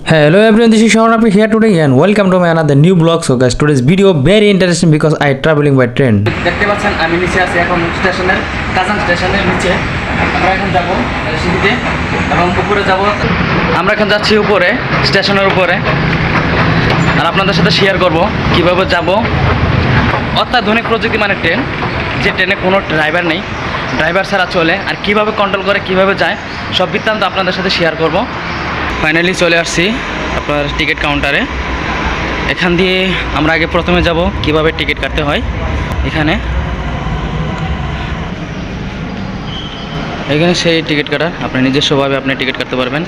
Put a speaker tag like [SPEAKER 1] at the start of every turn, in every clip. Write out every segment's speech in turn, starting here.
[SPEAKER 1] Hello everyone, this is Shahoriya here today and welcome to my another new vlog. So guys, today's video very interesting because I traveling by train.
[SPEAKER 2] দেখতে পাচ্ছেন আমি নিচে আছি এখন স্টেশনের Kajang স্টেশনের নিচে। আমরা এখন যাব সিটিতে এবং উপরে যাব। আমরা এখন যাচ্ছি উপরে স্টেশনের উপরে আর আপনাদের সাথে শেয়ার করব কিভাবে যাব। অত্যাধুনিক প্রযুক্তি মানে ট্রেন, যে ট্রেনে কোনো ড্রাইভার নেই, ড্রাইভার ছাড়া চলে আর কিভাবে কন্ট্রোল করে কিভাবে যায় সব বৃত্তান্ত আপনাদের সাথে শেয়ার করব। ফাইনালি চলে আসছি আপনার টিকিট কাউন্টারে। এখান দিয়ে আমরা আগে প্রথমে যাব কিভাবে টিকিট কাটতে হয়। এখানে সেই টিকিট কাটার আপনি নিজস্বভাবে আপনি টিকিট কাটতে পারবেন।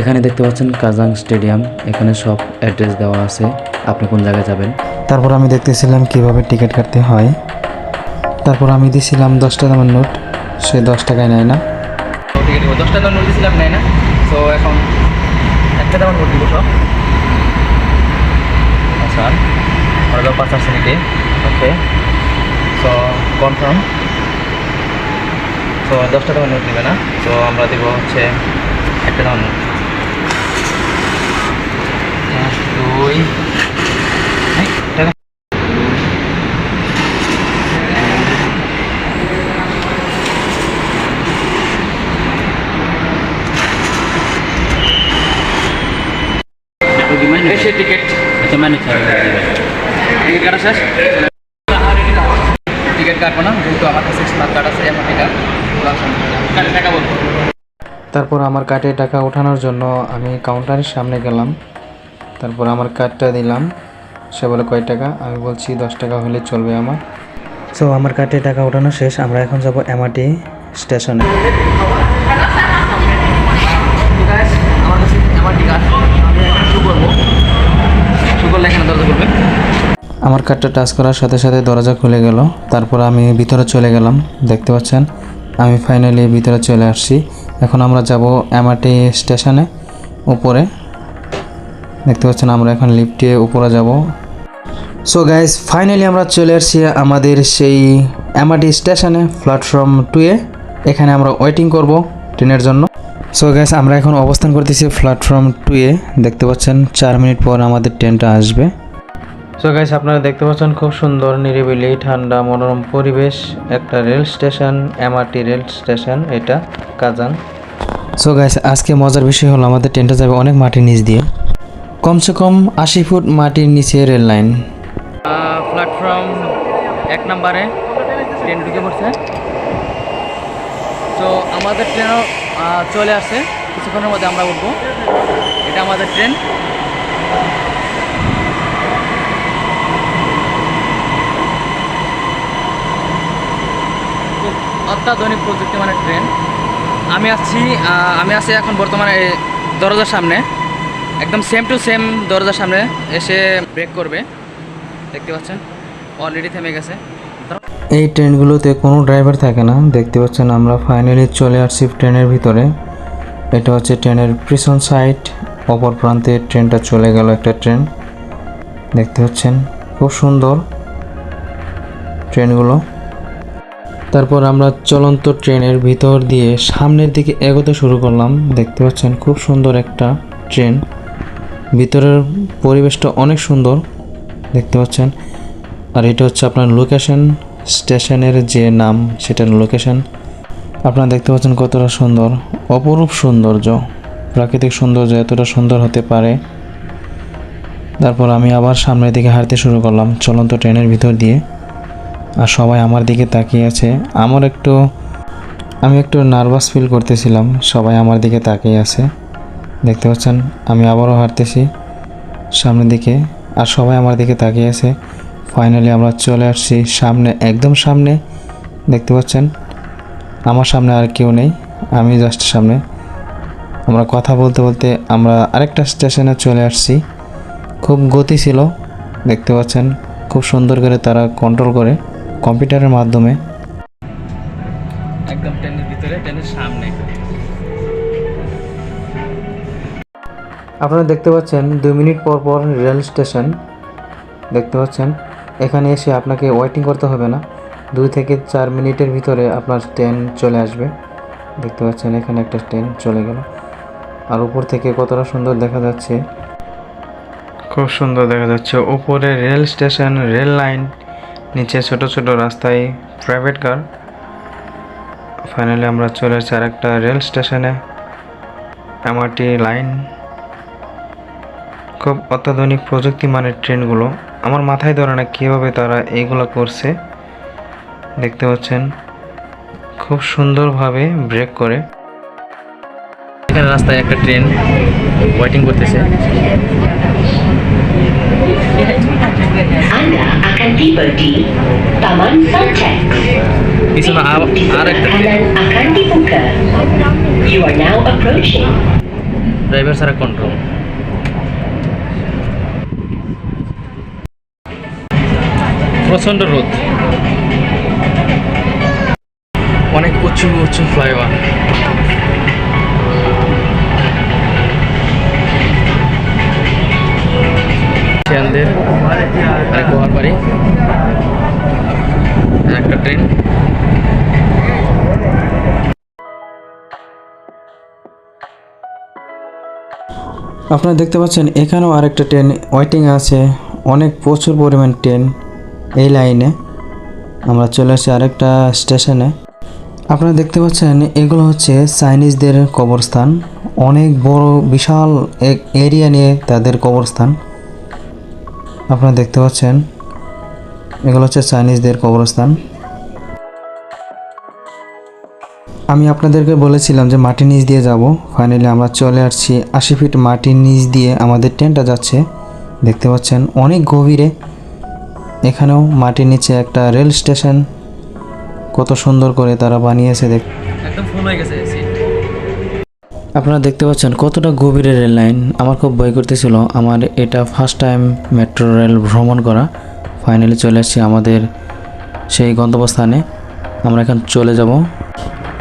[SPEAKER 1] এখানে দেখতে পাচ্ছেন কাজাং স্টেডিয়াম, এখানে সব অ্যাড্রেস দেওয়া আছে আপনি কোন জায়গায় যাবেন।
[SPEAKER 3] তারপর আমি দেখতেছিলাম কিভাবে টিকিট কাটতে হয়। তারপর আমি দিয়েছিলাম 10 টাকার নোট, সে 10 টাকায় নেয় না।
[SPEAKER 2] টিকিট 10 টাকার নোট দিয়েছিলাম নেয় না, তো এখন 1 টাকার নোট দিব সব। আচ্ছা আমরা pasar sini, ওকে, সো কনফার্ম। তো 10 টাকার নোট দিবে না, তো আমরা দিব হচ্ছে 1 টাকার নোট। 2 টাকা। এসে টিকিট টিকিট কাটা শেষ। টিকিট কাটবো না, যেহেতু আমার কাছে স্মার্ট কার্ড আছে, MRT কার্ড টাকা বলবো।
[SPEAKER 3] তারপর আমার কার্ডে টাকা ওঠানোর জন্য আমি কাউন্টারের সামনে গেলাম। তারপর আমার কার্ডটা দিলাম, সে বলে কয় টাকা, আমি বলছি 10 টাকা হলে চলবে আমার। সো আমার কার্ডে টাকা ওঠানো শেষ, আমরা এখন যাব MRT স্টেশনে।
[SPEAKER 2] আমার কাছে MRT কার্ড, আমি এখন শুরু করবো। শুরু করলে এখানে দরজা করবে।
[SPEAKER 3] আমার কার্ডটা টাচ করার সাথে সাথে দরজা খুলে গেল। তারপর আমি ভিতরে চলে গেলাম। দেখতে পাচ্ছেন আমি ফাইনালি ভিতরে চলে আসছি। এখন আমরা যাব MRT স্টেশনে উপরে। দেখতে পাচ্ছেন আমরা এখন লিফটে উপরে যাব। সো গাইস, ফাইনালি আমরা চলে আসছি আমাদের সেই MRT স্টেশনে, প্ল্যাটফর্ম 2-এ। এখানে আমরা ওয়েটিং করব ট্রেনের জন্য। সো গাইস, আমরা এখন অবস্থান করতেছি প্ল্যাটফর্ম 2-এ। দেখতে পাচ্ছেন 4 মিনিট পর আমাদের ট্রেনটা আসবে। সো গাইস, আপনারা দেখতে পাচ্ছেন খুব সুন্দর নিরিবিলি ঠান্ডা মনোরম পরিবেশ, একটা rail station, MRT rail station এটা কাজাং। সো গাইস, আজকে মজার বিষয় হলো আমাদের ট্রেনটা যাবে অনেক মাটির নিচ দিয়ে, কমসে কম 80 ফুট মাটির নিচে রেল লাইন।
[SPEAKER 2] প্ল্যাটফর্ম 1 নম্বরে ট্রেন ঢুকে পড়ছে। তো আমাদের ট্রেনও চলে আসে, কিছুক্ষণের মধ্যে আমরা উঠবো। এটা আমাদের ট্রেন। খুব অত্যাধুনিক প্রযুক্তি মানে ট্রেন। আমি আছি এখন বর্তমানে দরজার সামনে, একদম সেম টু সেম দরজার সামনে এসে ব্রেক করবে। দেখতে পাচ্ছেন অলরেডি থেমে গেছে।
[SPEAKER 3] এই ট্রেনগুলোতে কোনো ড্রাইভার থাকে না। দেখতে পাচ্ছেন আমরা ফাইনালি চলে আসছি ট্রেনের ভিতরে। এটা হচ্ছে ট্রেনের পিছন সাইড, অপর প্রান্তে ট্রেনটা চলে গেল একটা ট্রেন। দেখতে পাচ্ছেন খুব সুন্দর ট্রেনগুলো। তারপর আমরা চলন্ত ট্রেনের ভিতর দিয়ে সামনের দিকে এগোতে শুরু করলাম। দেখতে পাচ্ছেন খুব সুন্দর একটা ট্রেন, ভিতরের পরিবেশটা অনেক সুন্দর দেখতে পাচ্ছেন। আর এটা হচ্ছে আপনার লোকেশন, স্টেশনের যে নাম সেটার লোকেশন। আপনারা দেখতে পাচ্ছেন কতটা সুন্দর, অপরূপ সৌন্দর্য, প্রাকৃতিক সৌন্দর্য এতটা সুন্দর হতে পারে। তারপর আমি আবার সামনের দিকে হাঁটতে শুরু করলাম চলন্ত ট্রেনের ভিতর দিয়ে। আর সবাই আমার দিকে তাকিয়ে আছে। আমি একটু নার্ভাস ফিল করতেছিলাম, সবাই আমার দিকে তাকিয়ে আছে। দেখতে পাচ্ছেন আমি আবারও হাঁটতেছি সামনের দিকে আর সবাই আমার দিকে তাকিয়ে আছে। ফাইনালি আমরা চলে আসছি সামনে, একদম সামনে। দেখতে পাচ্ছেন আমার সামনে আর কেউ নেই, আমি জাস্ট সামনে। আমরা কথা বলতে বলতে আমরা আরেকটা স্টেশনে চলে আসছি। খুব গতি ছিল, দেখতে পাচ্ছেন খুব সুন্দর করে তারা কন্ট্রোল করে কম্পিউটারের মাধ্যমে।
[SPEAKER 2] একদম ট্রেনের ভিতরে, ট্রেনের সামনে।
[SPEAKER 3] আপনারা দেখতে পাচ্ছেন 2 মিনিট পর পর রেল স্টেশন। দেখতে পাচ্ছেন এখানে এসে আপনাকে ওয়েটিং করতে হবে না, 2 থেকে 4 মিনিটের ভিতরে আপনার ট্রেন চলে আসবে। দেখতে পাচ্ছেন এখানে একটা ট্রেন চলে গেল। আর উপর থেকে কতটা সুন্দর দেখা যাচ্ছে, খুব সুন্দর দেখা যাচ্ছে। উপরে রেল স্টেশন, রেল লাইন, নিচে ছোট ছোট রাস্তায় প্রাইভেট কার। ফাইনালি আমরা চলে এসেছি আরেকটা রেল স্টেশনে, এমআরটি লাইন। খুব অত্যাধুনিক প্রযুক্তি মানের ট্রেনগুলো, আমার মাথায় ধরে না কীভাবে তারা এইগুলো করছে। দেখতে পাচ্ছেন খুব সুন্দরভাবে ব্রেক করে।
[SPEAKER 2] এখানে রাস্তায় একটা ট্রেন ওয়েটিং করতেছে।
[SPEAKER 4] Anda akan tiba di Taman Suntex.
[SPEAKER 2] পিছনে আর একটা train.
[SPEAKER 4] Kanan akan dibuka. You are now approaching.
[SPEAKER 2] Driver ছাড়া কন্ট্রোল। প্রচন্ড রোদ, অনেক উঁচু উঁচু ফ্লাইওভার। শিয়ালদের আরেক গোহার বাড়ি, একটা ট্রেন।
[SPEAKER 3] আপনারা দেখতে পাচ্ছেন এখানেও আরেকটা ট্রেন ওয়েটিং আছে, অনেক প্রচুর পরিমাণ ট্রেন এই লাইনে। আমরা চলে আসছি আরেকটা স্টেশনে। আপনারা দেখতে পাচ্ছেন এগুলো হচ্ছে চাইনিজদের কবরস্থান, অনেক বড় বিশাল এক এরিয়া নিয়ে তাদের কবরস্থান। আপনারা দেখতে পাচ্ছেন এগুলো হচ্ছে চাইনিজদের কবরস্থান। আমি আপনাদেরকে বলেছিলাম যে মাটির নিচ দিয়ে যাব, ফাইনালি আমরা চলে আসছি 80 ফিট মাটির নিচ দিয়ে আমাদের ট্রেনটা যাচ্ছে। দেখতে পাচ্ছেন অনেক গভীরে, এখানেও মাটির নিচে একটা রেল স্টেশন, কত সুন্দর করে তারা বানিয়েছে।
[SPEAKER 2] একদম ফুল হয়ে গেছে সিট।
[SPEAKER 3] আপনারা দেখতে পাচ্ছেন কতটা গভীরে রেল লাইন। আমার খুব ভয় করতেছিল, আমার এটা ফার্স্ট টাইম মেট্রো রেল ভ্রমণ করা। ফাইনালি চলে আসছি আমাদের সেই গন্তব্যস্থানে, আমরা এখন চলে যাব।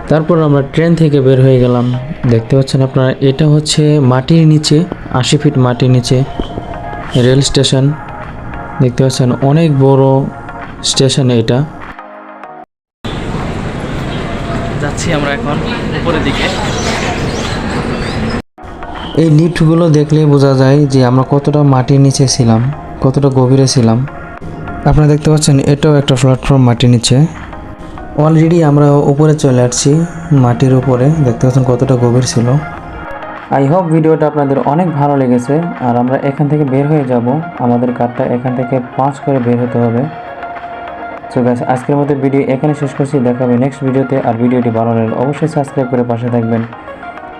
[SPEAKER 3] তারপর আমরা ট্রেন থেকে বের হয়ে গেলাম। দেখতে পাচ্ছেন আপনারা এটা হচ্ছে মাটির নিচে, 80 ফিট মাটির নিচে রেল স্টেশন। দেখতে পাচ্ছেন অনেক বড় স্টেশন এটা।
[SPEAKER 2] যাচ্ছি আমরা এখন উপরের দিকে।
[SPEAKER 3] এই লিফটগুলো দেখলেই বোঝা যায় যে আমরা কতটা মাটির নিচে ছিলাম, কতটা গভীরে ছিলাম। আপনারা দেখতে পাচ্ছেন এটাও একটা প্ল্যাটফর্ম মাটির নিচে। অলরেডি আমরা উপরে চলে আসছি, মাটির উপরে। দেখতে পাচ্ছেন কতটা গভীর ছিল। আই হোপ ভিডিওটা আপনাদের অনেক ভালো লেগেছে। আর আমরা এখান থেকে বের হয়ে যাব, আমাদের কারটা এখান থেকে 5 করে বের হতে হবে। সো গাইস, আজকের মতো ভিডিও এখানে শেষ করছি, দেখা হবে নেক্সট ভিডিওতে। আর ভিডিওটি ভালো লাগলে অবশ্যই সাবস্ক্রাইব করে পাশে থাকবেন।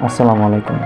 [SPEAKER 3] আসসালামু আলাইকুম।